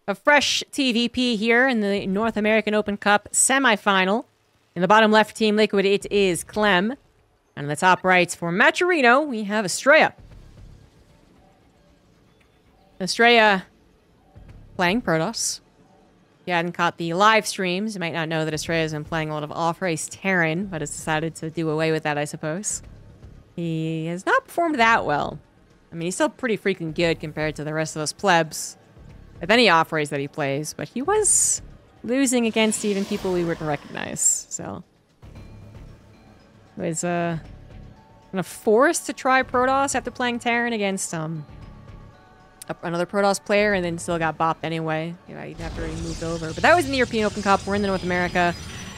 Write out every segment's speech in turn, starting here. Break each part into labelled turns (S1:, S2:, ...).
S1: A fresh TvP here in the North American Open Cup semifinal. In the bottom left Team Liquid, it is Clem. And in the top right for Maturino, we have Astrea. Astrea playing Protoss. If you hadn't caught the live streams, you might not know that Astrea has been playing a lot of off-race Terran, but has decided to do away with that, I suppose. He has not performed that well. I mean, he's still pretty freaking good compared to the rest of us plebs with any off-race that he plays, but he was losing against even people we wouldn't recognize, so... He was, kind of forced to try Protoss after playing Terran against, another Protoss player, and then still got bopped anyway, you know, after he moved over. But that was in the European Open Cup. We're in the North America,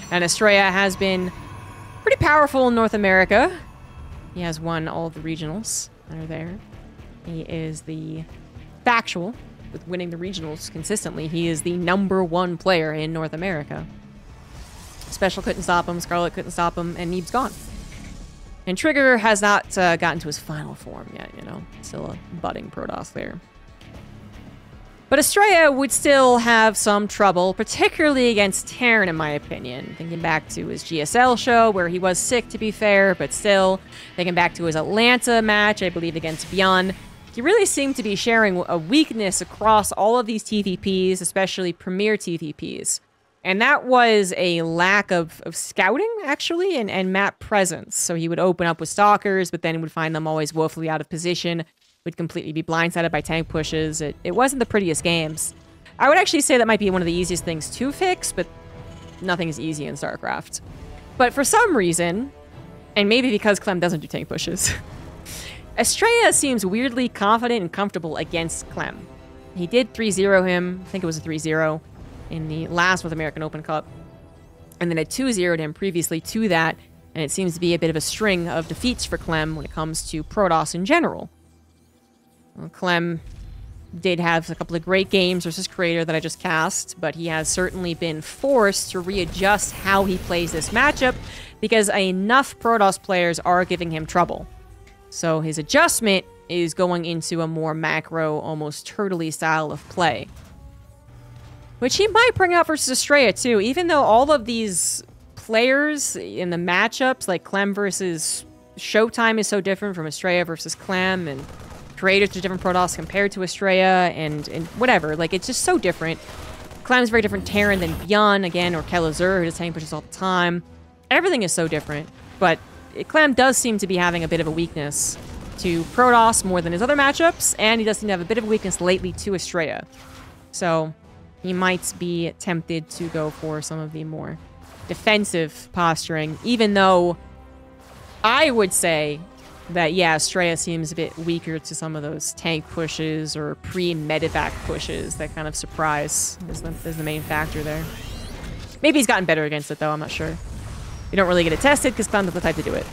S1: and Astrea has been pretty powerful in North America. He has won all of the regionals that are there. He is the factual with winning the regionals consistently. He is the #1 player in North America. Special couldn't stop him, Scarlet couldn't stop him, and Neeb's gone. And Trigger has not gotten to his final form yet, you know. Still a budding Protoss there. But Astrea would still have some trouble, particularly against Terran, in my opinion. Thinking back to his GSL show, where he was sick, to be fair, but still. Thinking back to his Atlanta match, I believe, against Beyond. He really seemed to be sharing a weakness across all of these TvPs, especially Premier TvPs. And that was a lack of scouting, actually, and map presence. So he would open up with Stalkers, but then would find them always woefully out of position, would completely be blindsided by tank pushes. It wasn't the prettiest games. I would actually say that might be one of the easiest things to fix, but nothing is easy in StarCraft. But for some reason, and maybe because Clem doesn't do tank pushes, Astrea seems weirdly confident and comfortable against Clem. He did 3-0 him, I think it was a 3-0, in the last North American Open Cup, and then it 2-0'd him previously to that, and it seems to be a bit of a string of defeats for Clem when it comes to Protoss in general. Well, Clem did have a couple of great games versus Creator that I just cast, but he has certainly been forced to readjust how he plays this matchup because enough Protoss players are giving him trouble. So his adjustment is going into a more macro, almost turtley style of play. Which he might bring out versus Astrea too, even though all of these players in the matchups, like Clem versus Showtime is so different from Astrea versus Clem, and Creators to different Protoss compared to Astrea, and whatever. Like, it's just so different. Clem's very different Terran than Beyond, again, or Kelazur, who does tank pushes all the time. Everything is so different, but Clem does seem to be having a bit of a weakness to Protoss more than his other matchups, and he does seem to have a bit of a weakness lately to Astrea. So he might be tempted to go for some of the more defensive posturing, even though I would say that, yeah, Astrea seems a bit weaker to some of those tank pushes or pre-medevac pushes that kind of surprise is the main factor there. Maybe he's gotten better against it, though. I'm not sure. You don't really get it tested because Clem's the type to do it.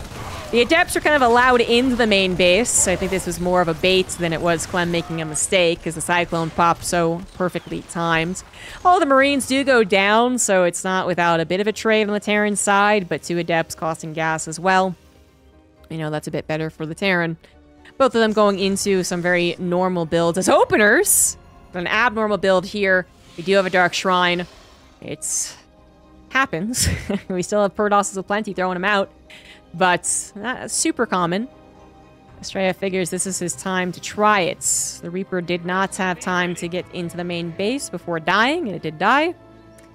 S1: The Adepts are kind of allowed into the main base. I think this was more of a bait than it was Clem making a mistake because the Cyclone popped so perfectly timed. All the Marines do go down, so it's not without a bit of a trade on the Terran side, but 2 Adepts costing gas as well. You know, that's a bit better for the Terran. Both of them going into some very normal builds as openers. An abnormal build here. We do have a Dark Shrine. It's happens. We still have Protosses aplenty throwing them out, but not super common. Astrea figures this is his time to try it. The Reaper did not have time to get into the main base before dying, and it did die.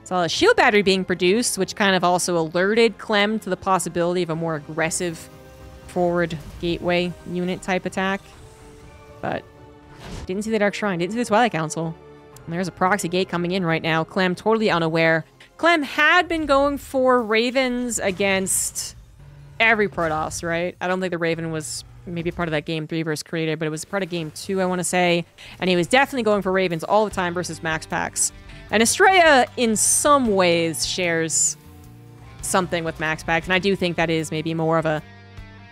S1: Saw a shield battery being produced, which kind of also alerted Clem to the possibility of a more aggressive forward gateway unit type attack. But didn't see the Dark Shrine, didn't see the Twilight Council. And there's a proxy gate coming in right now. Clem totally unaware. Clem had been going for Ravens against every Protoss, right? I don't think the Raven was maybe part of that Game 3 versus Creator, but it was part of Game 2, I want to say. And he was definitely going for Ravens all the time versus Max Packs. And Astrea, in some ways, shares something with Max Packs, and I do think that is maybe more of a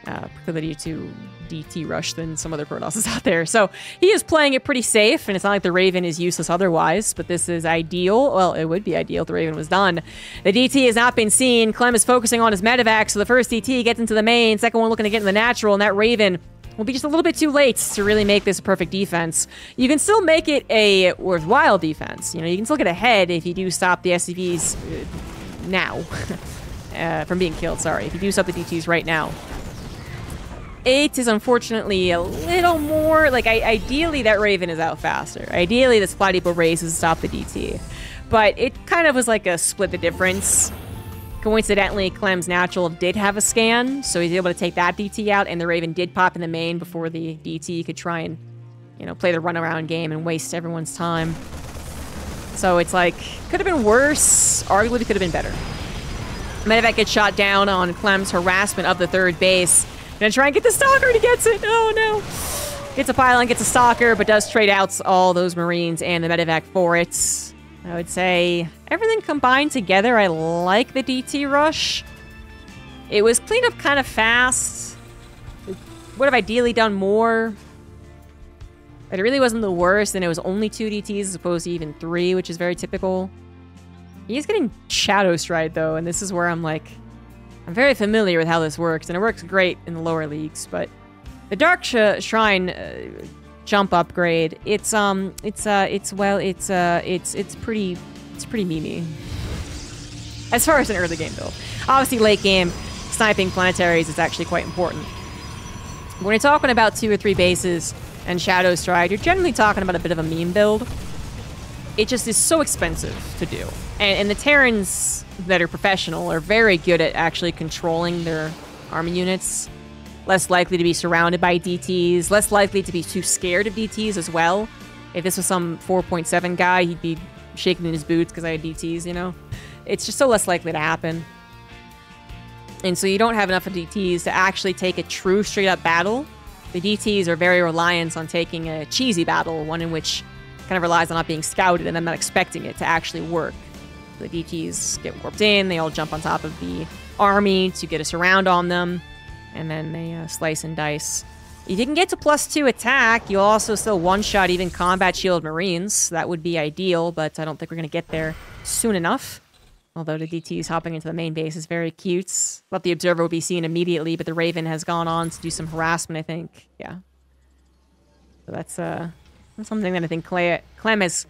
S1: proclivity to DT rush than some other Protosses out there. So he is playing it pretty safe, and it's not like the Raven is useless otherwise, but this is ideal. Well, it would be ideal if the Raven was done. The DT has not been seen. Clem is focusing on his medevac, so the first DT gets into the main, second one looking to get in the natural, and that Raven will be just a little bit too late to really make this a perfect defense. You can still make it a worthwhile defense. You know, you can still get ahead if you do stop the SCVs now. From being killed, sorry. If you do stop the DTs right now. 8 is unfortunately a little more... Like, ideally, that Raven is out faster. Ideally, this Fly Depot races to stop the DT. But it kind of was like a split the difference. Coincidentally, Clem's natural did have a scan, so he's able to take that DT out, and the Raven did pop in the main before the DT could try and, you know, play the runaround game and waste everyone's time. So it's like, could have been worse. Arguably, could have been better. Medevac gets shot down on Clem's harassment of the third base. Gonna try and get the Stalker, and he gets it. Oh, no. Gets a pylon, gets a Stalker, but does trade out all those Marines and the Medevac for it. I would say everything combined together, I like the DT rush. It was cleaned up kind of fast. Would have ideally done more. But it really wasn't the worst, and it was only 2 DTs as opposed to even 3, which is very typical. He's getting Shadow Stride, though, and this is where I'm like... I'm very familiar with how this works, and it works great in the lower leagues, but... The Dark Shrine jump upgrade, it's pretty memey. As far as an early game build. Obviously, late game, sniping planetaries is actually quite important. When you're talking about 2 or 3 bases and Shadow Stride, you're generally talking about a bit of a meme build. It just is so expensive to do. And the Terrans that are professional are very good at actually controlling their army units. Less likely to be surrounded by DTs, less likely to be too scared of DTs as well. If this was some 4.7 guy, he'd be shaking in his boots because I had DTs, you know? It's just so less likely to happen. And so you don't have enough of DTs to actually take a true straight-up battle. The DTs are very reliant on taking a cheesy battle, one in which kind of relies on not being scouted and them not expecting it to actually work. The DTs get warped in, they all jump on top of the army to get a surround on them, and then they slice and dice. If you can get to +2 attack, you'll also still one-shot even combat shield Marines. That would be ideal, but I don't think we're going to get there soon enough. Although the DTs hopping into the main base is very cute. Thought the Observer would be seen immediately, but the Raven has gone on to do some harassment, I think. Yeah. So that's something that I think Clem has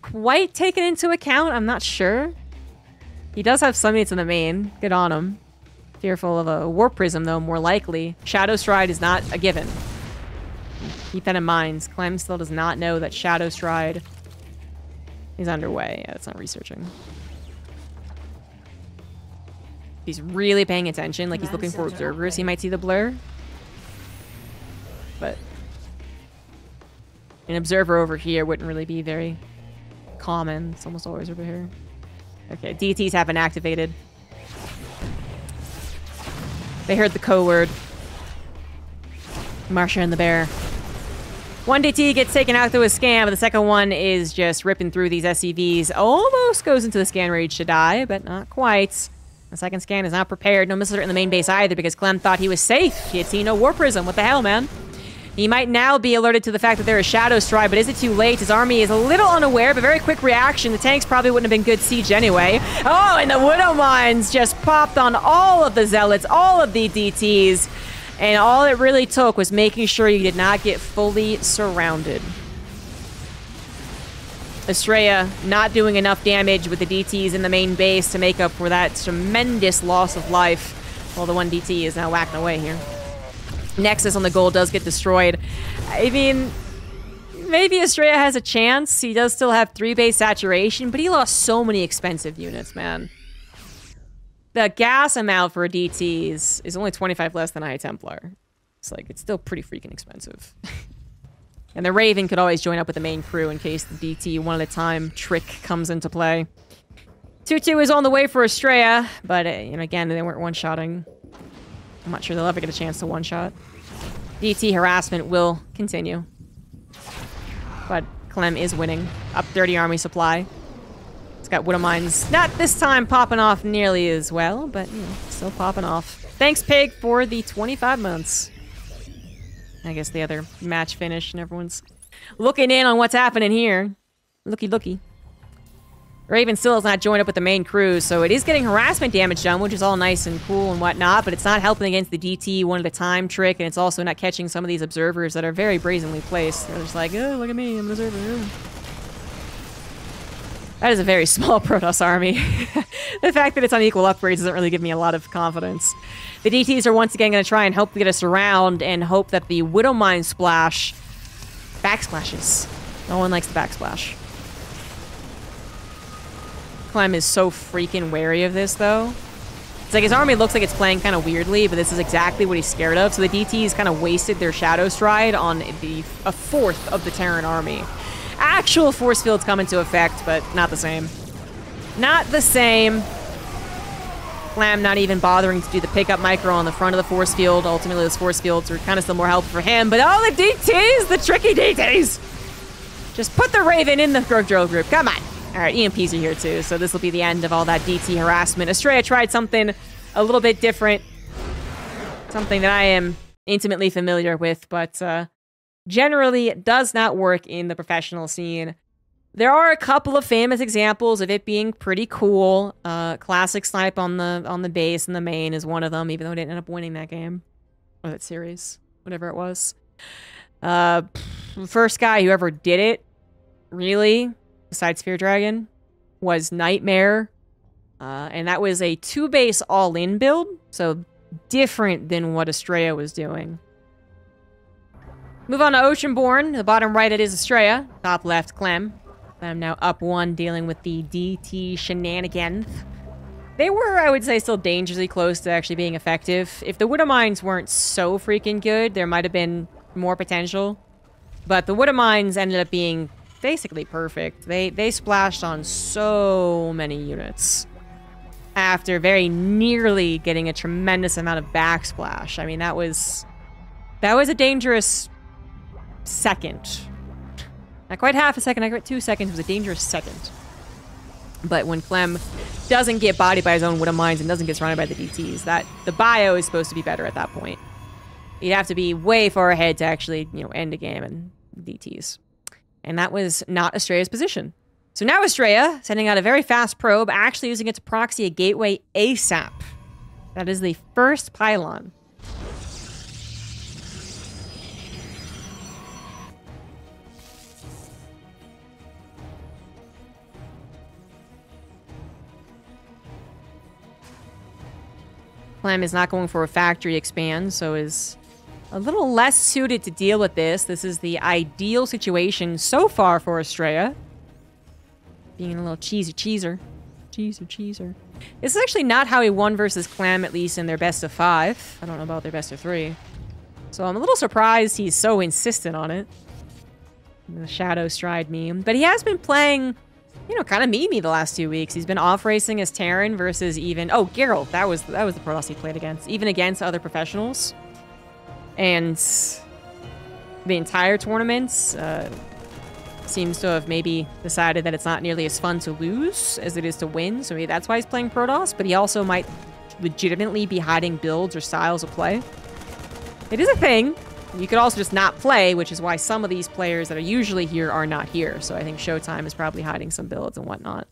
S1: quite taken into account. I'm not sure. He does have some units in the main. Good on him. Fearful of a Warp Prism, though, more likely. Shadow Stride is not a given. Keep that in mind. Clem still does not know that Shadow Stride is underway. Yeah, it's not researching. He's really paying attention, like he's looking for observers. He might see the blur. But an observer over here wouldn't really be very common. It's almost always over here. Okay, DTs have been activated. They heard the code. Marsha and the bear. One DT gets taken out through a scan, but the second one is just ripping through these SCVs. Almost goes into the scan rage to die, but not quite. The second scan is not prepared. No missiles are in the main base either because Clem thought he was safe. He had seen no Warp Prism. What the hell, man? He might now be alerted to the fact that there is Shadow Stride, but is it too late? His army is a little unaware, but very quick reaction. The tanks probably wouldn't have been good siege anyway. Oh, and the Widow Mines just popped on all of the Zealots, all of the DTs. And all it really took was making sure you did not get fully surrounded. Astrea not doing enough damage with the DTs in the main base to make up for that tremendous loss of life. Well, the one DT is now whacking away here. Nexus on the goal does get destroyed. I mean, maybe Astrea has a chance. He does still have 3-base saturation, but he lost so many expensive units, man. The gas amount for a DT is only 25 less than a High Templar. It's like, it's still pretty freaking expensive. And the Raven could always join up with the main crew in case the DT one-at-a-time trick comes into play. 2-2 is on the way for Astrea, but, you know, again, they weren't one-shotting. I'm not sure they'll ever get a chance to one-shot. DT harassment will continue. But Clem is winning. Up 30 army supply. It's got Widow Mines. Not this time popping off nearly as well, but, you know, still popping off. Thanks, Pig, for the 25 months. I guess the other match finished and everyone's looking in on what's happening here. Looky, looky. Raven still has not joined up with the main crew, so it is getting harassment damage done, which is all nice and cool and whatnot, but it's not helping against the DT one at a time trick, and it's also not catching some of these observers that are very brazenly placed. They're just like, oh, look at me, I'm an observer. Oh. That is a very small Protoss army. The fact that it's on equal upgrades doesn't really give me a lot of confidence. The DTs are once again going to try and hope to get us around and hope that the Widowmine splash backsplashes. No one likes the backsplash. Clem is so freaking wary of this, though. It's like his army looks like it's playing kind of weirdly, but this is exactly what he's scared of. So the DTs kind of wasted their Shadow Stride on a fourth of the Terran army. Actual force fields come into effect, but not the same. Not the same. Clem not even bothering to do the pickup micro on the front of the force field. Ultimately, those force fields are kind of still more helpful for him. But oh, the DTs! The tricky DTs! Just put the Raven in the drill group. Come on. All right, EMPs are here too, so this will be the end of all that DT harassment. Astrea tried something a little bit different. Something that I am intimately familiar with, but generally it does not work in the professional scene. There are a couple of famous examples of it being pretty cool. Classic snipe on the base and the main is one of them, even though I didn't end up winning that game. Or that series. Whatever it was. First guy who ever did it, really, besides Spear Dragon, was Nightmare. And that was a 2-base all-in build, so different than what Astrea was doing. Move on to Oceanborn. The bottom right, it is Astrea. Top left, Clem. I'm now up 1, dealing with the DT shenanigans. They were, I would say, still dangerously close to actually being effective. If the Widowmines weren't so freaking good, there might have been more potential. But the Widowmines ended up being basically perfect. They splashed on so many units after very nearly getting a tremendous amount of backsplash. I mean, that was a dangerous second. Not quite half a second, not quite 2 seconds. It was a dangerous second. But when Clem doesn't get bodied by his own Widowmines and doesn't get surrounded by the DTs, the bio is supposed to be better at that point. You'd have to be way far ahead to actually, end a game in DTs. And that was not Astrea's position. So now Astrea, sending out a very fast probe, actually using it to proxy a gateway ASAP. That is the first pylon. Clem is not going for a factory expand, so is a little less suited to deal with this. This is the ideal situation so far for Astrea. Being a little cheeser. Cheeser. This is actually not how he won versus Clem, at least in their best of 5. I don't know about their best of 3. So I'm a little surprised he's so insistent on it. The Shadow Stride meme. But he has been playing, kind of memey the last 2 weeks. He's been off-racing as Terran versus even... Oh, Geralt. That was the Protoss he played against. Even against other professionals. And the entire tournament seems to have maybe decided that it's not nearly as fun to lose as it is to win. So maybe that's why he's playing Protoss. But he also might legitimately be hiding builds or styles of play. It is a thing. You could also just not play, which is why some of these players that are usually here are not here. So I think Showtime is probably hiding some builds and whatnot.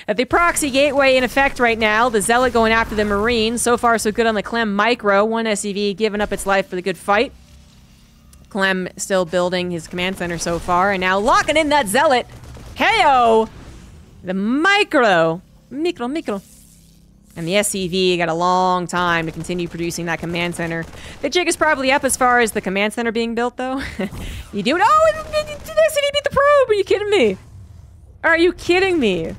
S1: At the proxy gateway in effect right now, the Zealot going after the Marine. So far, so good on the Clem Micro. One SCV giving up its life for the good fight. Clem still building his command center so far. And now locking in that Zealot. Heyo! The Micro. Micro. And the SCV got a long time to continue producing that command center. The jig is probably up as far as the command center being built, though. You do it. Oh, the SCV beat the probe. Are you kidding me? Are you kidding me?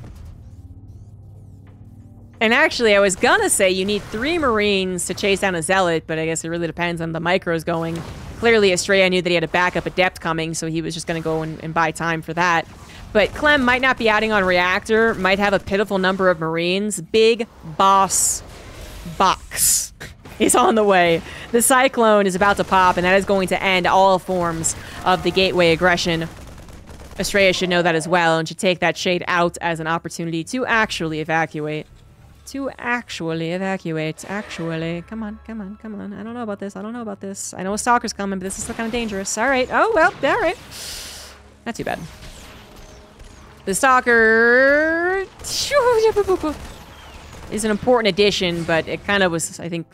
S1: And actually, I was gonna say you need 3 Marines to chase down a Zealot, but I guess it really depends on the micros going. Clearly, Astrea knew that he had a backup adept coming, so he was just gonna go and buy time for that. But Clem might not be adding on Reactor, might have a pitiful number of Marines. Big Boss Box is on the way. The Cyclone is about to pop, and that is going to end all forms of the gateway aggression. Astrea should know that as well, and should take that shade out as an opportunity to actually evacuate. Actually. Come on. I don't know about this. I know a Stalker's coming, but this is still kind of dangerous. All right. Oh, well, all right. Not too bad. The Stalker is an important addition, but it kind of was, I think...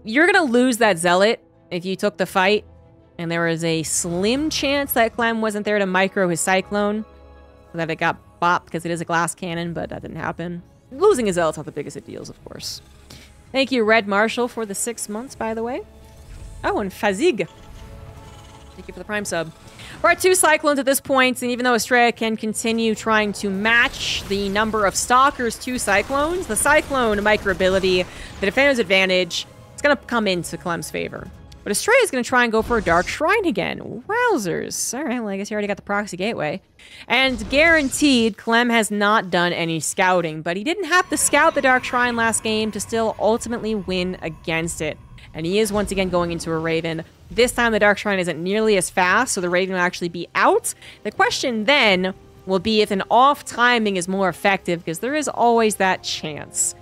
S1: You're going to lose that Zealot if you took the fight, and there was a slim chance that Clem wasn't there to micro his Cyclone, so that it got bopped because it is a glass cannon, but that didn't happen. Losing a Zealot's not the biggest of deals, of course. Thank you, Red Marshall, for the 6 months, by the way. Oh, and Fazig. Thank you for the Prime sub. We're at 2 Cyclones at this point, and even though Astrea can continue trying to match the number of Stalkers to Cyclones, the Cyclone micro ability, the Defender's advantage, it's going to come into Clem's favor. But Astrea is going to try and go for a Dark Shrine again. Wowzers. All right, well, I guess he already got the Proxy Gateway. And guaranteed, Clem has not done any scouting, but he didn't have to scout the Dark Shrine last game to still ultimately win against it. And he is once again going into a Raven. This time, the Dark Shrine isn't nearly as fast, so the Raven will actually be out. The question then will be if an off timing is more effective, because there is always that chance.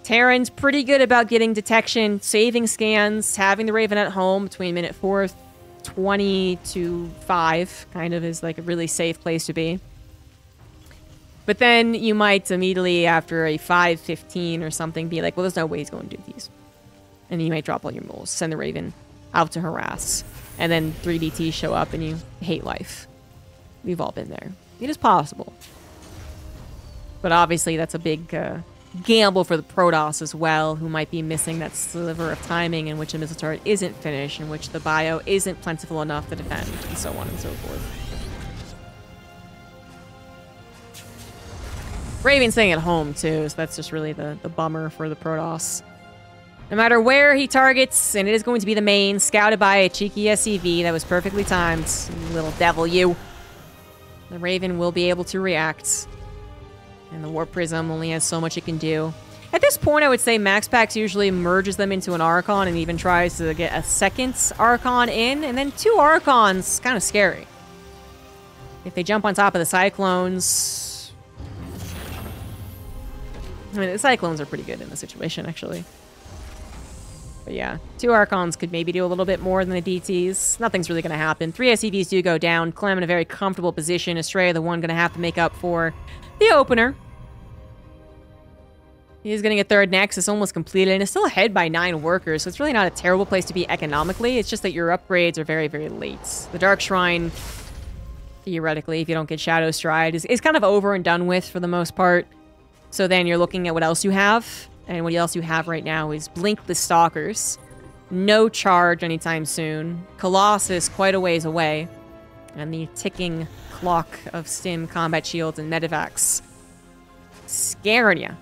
S1: Terran's pretty good about getting detection, saving scans, having the Raven at home between minute 4:20 to 5, kind of is like a really safe place to be. But then you might immediately after a 5:15 or something be like, well, there's no way he's going to do these. And you might drop all your mules, send the Raven out to harass, and then 3DT show up and you hate life. We've all been there. It is possible. But obviously that's a big... gamble for the Protoss as well, who might be missing that sliver of timing in which a missile turret isn't finished, in which the bio isn't plentiful enough to defend, and so on and so forth. Raven's staying at home too, so that's just really the bummer for the Protoss. No matter where he targets, and it is going to be the main, scouted by a cheeky SCV that was perfectly timed. Little devil, you. The Raven will be able to react. And the Warp Prism only has so much it can do. At this point, I would say Max Packs usually merges them into an Archon and even tries to get a second Archon in. And then 2 Archons, kind of scary. If they jump on top of the Cyclones... I mean, the Cyclones are pretty good in this situation, actually. But yeah, 2 Archons could maybe do a little bit more than the DTs. Nothing's really going to happen. 3 SCVs do go down. Clem in a very comfortable position. Astrea, the one going to have to make up for the opener. He's getting a 3rd Nexus almost completed, and is still ahead by 9 workers, so it's really not a terrible place to be economically. It's just that your upgrades are very, very late. The Dark Shrine, theoretically, if you don't get Shadow Stride, is kind of over and done with for the most part. So then you're looking at what else you have, and what else you have right now is Blink the Stalkers. No charge anytime soon. Colossus quite a ways away. And the ticking clock of Stim, Combat Shields, and Medivacs. Scaring ya.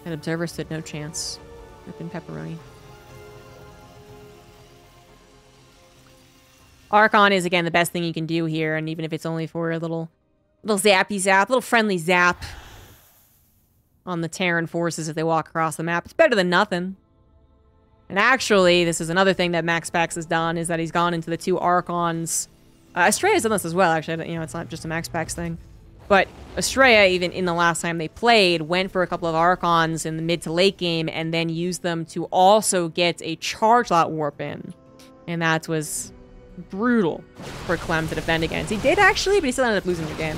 S1: And Observer stood no chance. Ripping pepperoni. Archon is, again, the best thing you can do here, and even if it's only for a little zappy zap, little friendly zap on the Terran forces if they walk across the map, it's better than nothing. And actually, this is another thing that Max Pax has done, is that he's gone into the 2 Archons. Astrea has done this as well, actually. You know, it's not just a Max Pax thing. But Astrea, even in the last time they played, went for a couple of Archons in the mid to late game and then used them to also get a charge lot warp in. And that was brutal for Clem to defend against. He did actually, but he still ended up losing the game.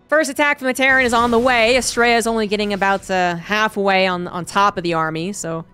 S1: First attack from the Terran is on the way. Astrea is only getting about halfway on top of the army, so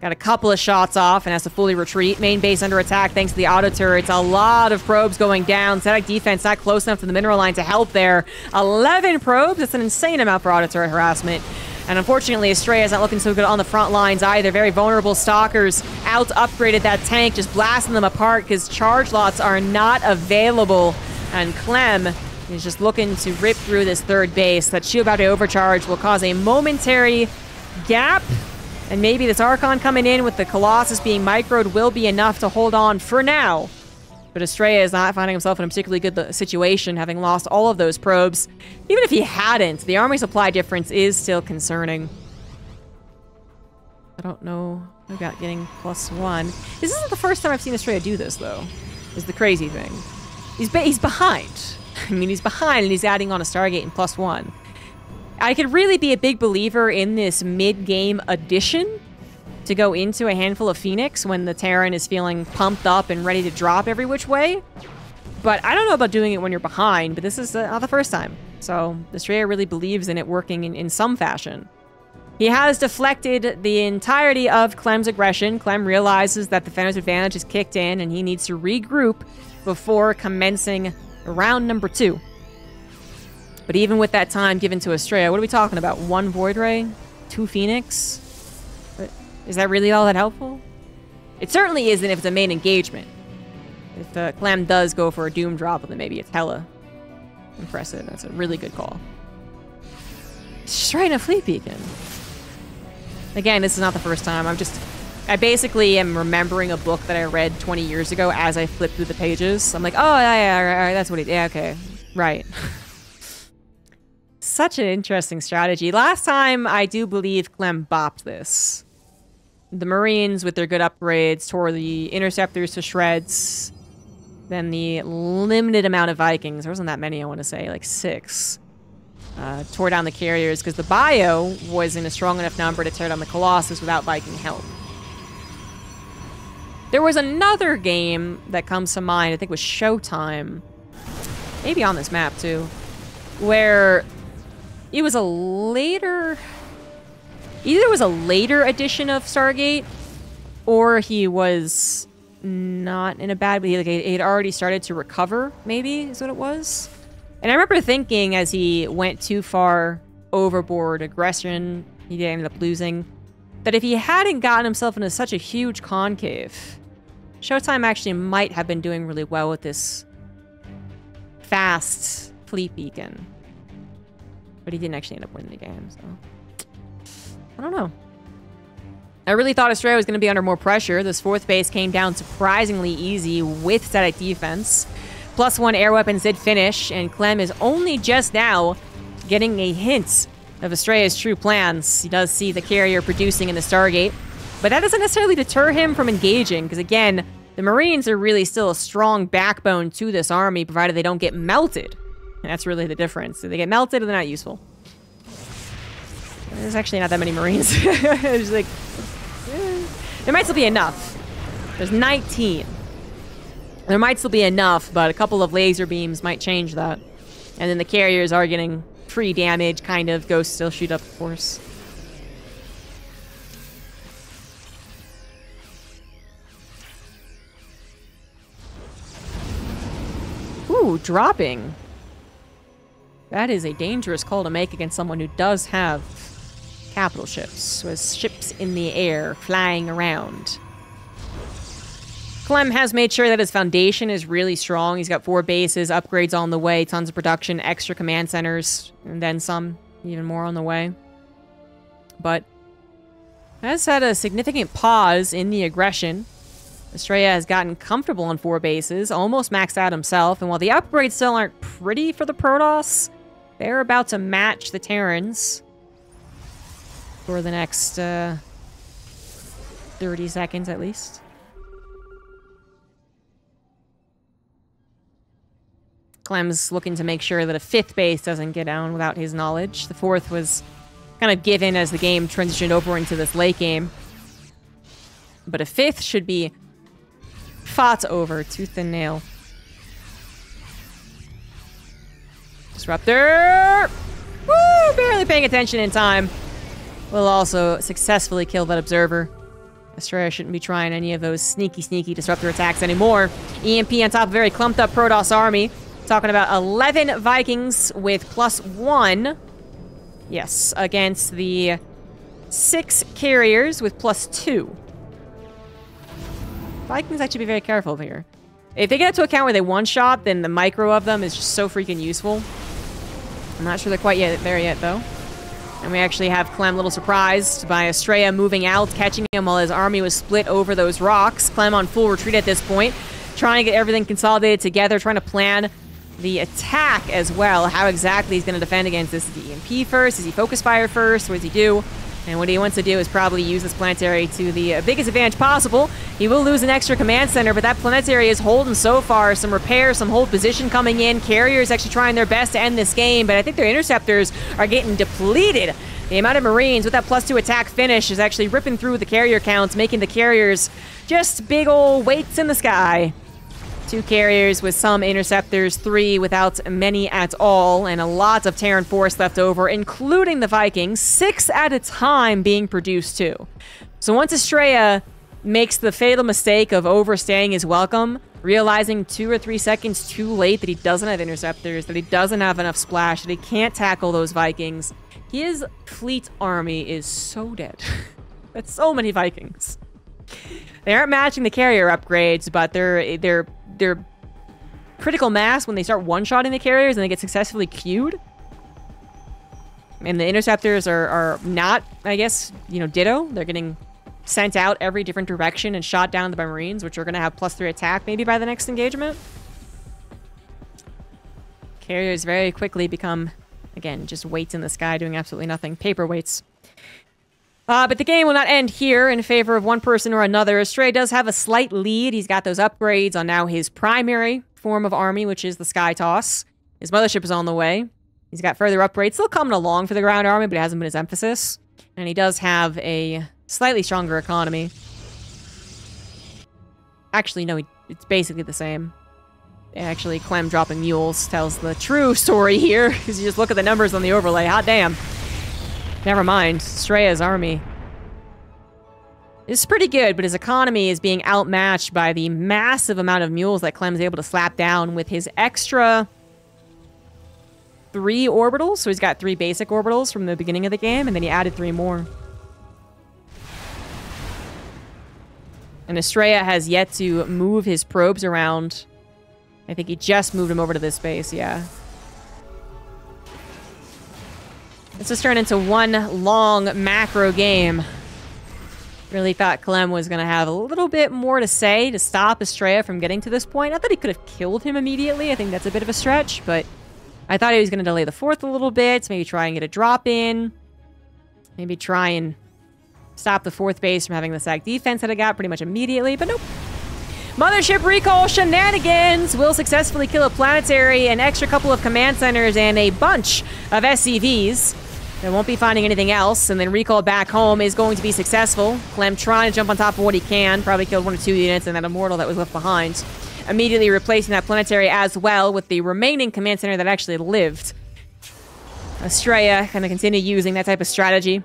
S1: got a couple of shots off and has to fully retreat. Main base under attack thanks to the auto turrets. A lot of probes going down. Static defense not close enough to the mineral line to help there. 11 probes. That's an insane amount for auto turret harassment. And unfortunately, Astrea is not looking so good on the front lines either. Very vulnerable Stalkers out upgraded that tank, just blasting them apart because charge lots are not available. And Clem is just looking to rip through this 3rd base. That shield about to overcharge will cause a momentary gap. And maybe this Archon coming in with the Colossus being microed will be enough to hold on for now. But Astrea is not finding himself in a particularly good situation, having lost all of those probes. Even if he hadn't, the army supply difference is still concerning. I don't know about getting +1. This isn't the first time I've seen Astrea do this, though, is the crazy thing. He's behind. I mean, he's behind, and he's adding on a Stargate and +1. I could really be a big believer in this mid-game addition to go into a handful of Phoenix when the Terran is feeling pumped up and ready to drop every which way. But I don't know about doing it when you're behind, but this is not the first time. So Astrea really believes in it working in some fashion. He has deflected the entirety of Clem's aggression. Clem realizes that the Defender's advantage is kicked in and he needs to regroup before commencing round number 2. But even with that time given to Astrea, what are we talking about? 1 Void Ray? 2 Phoenix? Is that really all that helpful? It certainly isn't if it's a main engagement. If Clem does go for a Doom drop, then maybe it's hella impressive. That's a really good call. Straight in a Fleet Beacon. Again, this is not the first time. I basically am remembering a book that I read 20 years ago as I flip through the pages. I'm like, oh, yeah, that's what he did. Yeah, okay. Right. Such an interesting strategy. Last time, I do believe Clem bopped this. The Marines, with their good upgrades, tore the Interceptors to shreds. Then the limited amount of Vikings, there wasn't that many, I want to say, like 6. Tore down the carriers because the bio wasn't a strong enough number to tear down the Colossus without Viking help. There was another game that comes to mind, I think it was Showtime. Maybe on this map too. Where it was a later... Either it was a later edition of Stargate, or he was not in a bad way. Like, he had already started to recover, maybe, is what it was. And I remember thinking as he went too far overboard aggression, he ended up losing, that if he hadn't gotten himself into such a huge concave, Showtime actually might have been doing really well with this fast Fleet Beacon. But he didn't actually end up winning the game, so... I don't know. I really thought Astrea was going to be under more pressure. This 4th base came down surprisingly easy with static defense. +1 air weapons did finish, and Clem is only just now getting a hint of Astrea's true plans. He does see the carrier producing in the Stargate, but that doesn't necessarily deter him from engaging, because again, the Marines are really still a strong backbone to this army, provided they don't get melted. And that's really the difference. If they get melted, they're not useful. There's actually not that many Marines. It's like, there might still be enough. There's 19. There might still be enough, but a couple of laser beams might change that. And then the carriers are getting free damage, kind of. Ghosts still shoot up, of course. Ooh, dropping. That is a dangerous call to make against someone who does have capital ships, who has ships in the air flying around. Clem has made sure that his foundation is really strong. He's got 4 bases, upgrades on the way, tons of production, extra command centers, and then some, even more on the way. But has had a significant pause in the aggression. Astrea has gotten comfortable on 4 bases, almost maxed out himself, and while the upgrades still aren't pretty for the Protoss, they're about to match the Terrans for the next 30 seconds at least. Clem's looking to make sure that a 5th base doesn't get down without his knowledge. The 4th was kind of given as the game transitioned over into this late game. But a 5th should be fought over tooth and nail. Disruptor! Woo! Barely paying attention in time. Will also successfully kill that observer. Astrea shouldn't be trying any of those sneaky disruptor attacks anymore. EMP on top of a very clumped up Protoss army. Talking about 11 Vikings with +1. Yes, against the 6 carriers with +2. Vikings have to be very careful here. If they get up to a count where they one-shot, then the micro of them is just so freaking useful. I'm not sure they're quite there yet, though. And we actually have Clem a little surprised by Astrea moving out, catching him while his army was split over those rocks. Clem on full retreat at this point, trying to get everything consolidated together, trying to plan the attack as well. How exactly he's going to defend against this. Is he EMP first? Is he focus fire first? What does he do? And what he wants to do is probably use this planetary to the biggest advantage possible. He will lose an extra command center, but that planetary is holding so far. Some repair, some hold position coming in. Carriers actually trying their best to end this game, but I think their interceptors are getting depleted. The amount of Marines with that +2 attack finish is actually ripping through the carrier counts, making the carriers just big ol' weights in the sky. 2 carriers with some interceptors, 3 without many at all, and a lot of Terran force left over, including the Vikings, 6 at a time being produced too. So once Astrea makes the fatal mistake of overstaying his welcome, realizing 2 or 3 seconds too late that he doesn't have interceptors, that he doesn't have enough splash, that he can't tackle those Vikings, his fleet army is so dead. That's so many Vikings. They aren't matching the carrier upgrades, but they're critical mass when they start one-shotting the carriers and they get successfully queued. And the interceptors are not, I guess, you know, ditto. They're getting sent out every different direction and shot down by Marines, which are going to have +3 attack maybe by the next engagement. Carriers very quickly become, again, just weights in the sky doing absolutely nothing. Paperweights. But the game will not end here in favor of one person or another. Astrea does have a slight lead. He's got those upgrades on now his primary form of army, which is the Sky Toss. His mothership is on the way. He's got further upgrades. Still coming along for the ground army, but it hasn't been his emphasis. And he does have a slightly stronger economy. Actually, no, it's basically the same. Actually, Clem dropping mules tells the true story here, because you just look at the numbers on the overlay. Hot damn. Never mind. Astrea's army is pretty good, but his economy is being outmatched by the massive amount of mules that Clem's able to slap down with his extra 3 orbitals. So he's got 3 basic orbitals from the beginning of the game, and then he added 3 more. And Astrea has yet to move his probes around. I think he just moved him over to this base, yeah. Let's just turn into one long macro game. Really thought Clem was going to have a little bit more to say to stop Astrea from getting to this point. Not that he could have killed him immediately. I think that's a bit of a stretch, but I thought he was going to delay the 4th a little bit. Maybe try and get a drop in. Maybe try and stop the 4th base from having the sack defense that I got pretty much immediately, but nope. Mothership recall shenanigans will successfully kill a planetary, an extra couple of command centers, and a bunch of SCVs. They won't be finding anything else, and then recall back home is going to be successful. Clem trying to jump on top of what he can. Probably killed 1 or 2 units and that immortal that was left behind. Immediately replacing that planetary as well with the remaining command center that actually lived. Astrea going to continue using that type of strategy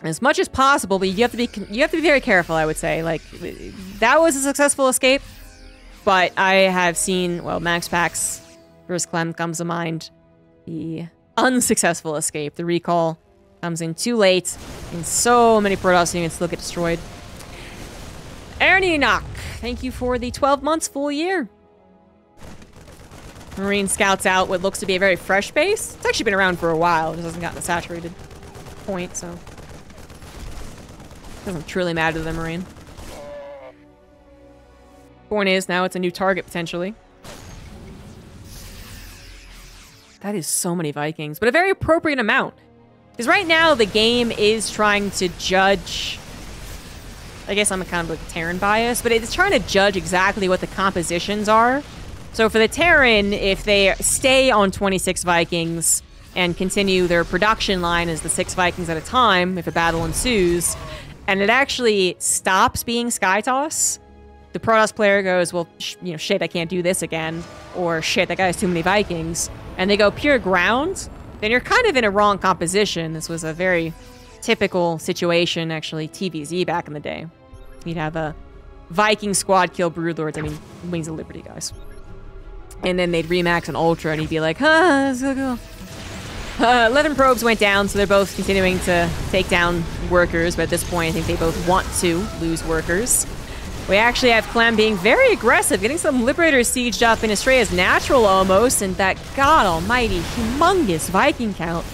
S1: as much as possible, but you have to be very careful, I would say. Like, that was a successful escape, but I have seen, well, Max Pax versus Clem comes to mind. The unsuccessful escape. The recall comes in too late, and so many Protoss units still get destroyed. Aaron Enoch, thank you for the 12 months, full year. Marine scouts out what looks to be a very fresh base. It's actually been around for a while. It just hasn't gotten a saturated point, so it doesn't truly matter to the Marine. Point is, now it's a new target, potentially. That is so many Vikings, but a very appropriate amount. Because right now, the game is trying to judge... I guess I'm kind of like Terran bias, but it's trying to judge exactly what the compositions are. So for the Terran, if they stay on 26 Vikings and continue their production line as the 6 Vikings at a time, if a battle ensues, and it actually stops being Sky Toss, the Protoss player goes, well, you know, shit, I can't do this again, or shit, that guy has too many Vikings, and they go pure ground, then you're kind of in a wrong composition. This was a very typical situation, actually, TvZ back in the day. You'd have a Viking squad kill Broodlords, I mean, Wings of Liberty guys. And then they'd remax an Ultra, and he'd be like, let's go. 11 probes went down, so they're both continuing to take down workers, but at this point, I think they both want to lose workers. We actually have Clem being very aggressive, getting some Liberators sieged up in Astrea's natural almost, and that god almighty, humongous Viking count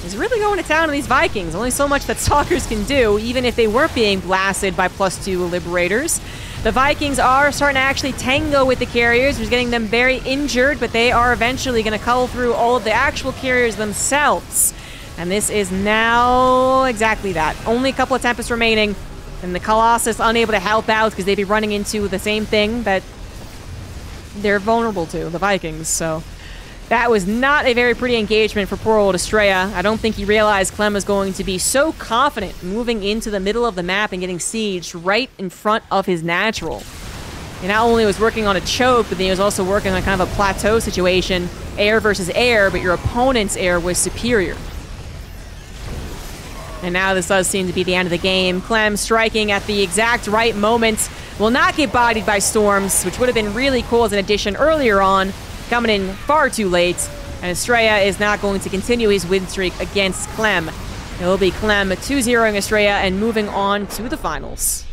S1: is really going to town on these Vikings. Only so much that Stalkers can do, even if they weren't being blasted by +2 Liberators. The Vikings are starting to actually tango with the carriers, which is getting them very injured, but they are eventually going to cull through all of the actual carriers themselves. And this is now exactly that. Only a couple of Tempests remaining, and the Colossus unable to help out because they'd be running into the same thing that they're vulnerable to, the Vikings. So That was not a very pretty engagement for poor old Astrea. I don't think he realized Clem was going to be so confident moving into the middle of the map and getting sieged right in front of his natural. He not only was working on a choke, but then he was also working on kind of a plateau situation, air versus air, but your opponent's air was superior. And now this does seem to be the end of the game. Clem striking at the exact right moment. Will not get bodied by storms, which would have been really cool as an addition earlier on. Coming in far too late, and Astrea is not going to continue his win streak against Clem. It will be Clem 2-0ing Astrea and moving on to the finals.